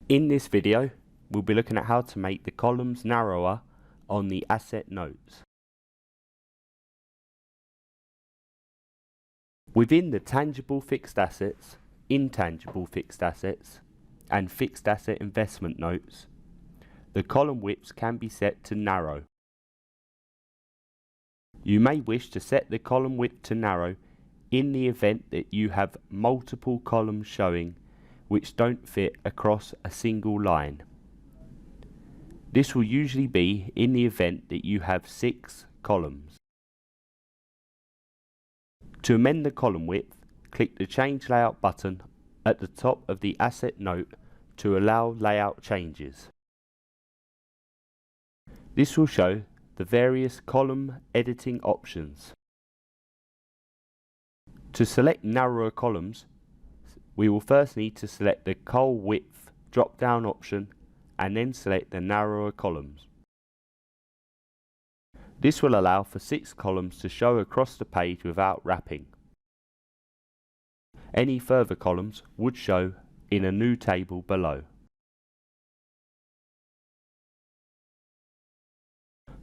In this video, we'll be looking at how to make the columns narrower on the asset notes. Within the tangible fixed assets, intangible fixed assets, and fixed asset investment notes, the column widths can be set to narrow. You may wish to set the column width to narrow in the event that you have multiple columns showing which don't fit across a single line. This will usually be in the event that you have 6 columns. To amend the column width, click the Change Layout button at the top of the asset note to allow layout changes. This will show the various column editing options. To select narrower columns, we will first need to select the Col Width drop-down option and then select the narrower columns. This will allow for 6 columns to show across the page without wrapping. Any further columns would show in a new table below.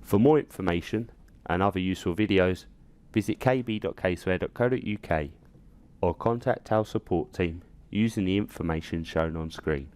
For more information and other useful videos, visit kb.caseware.co.uk or contact our support team using the information shown on screen.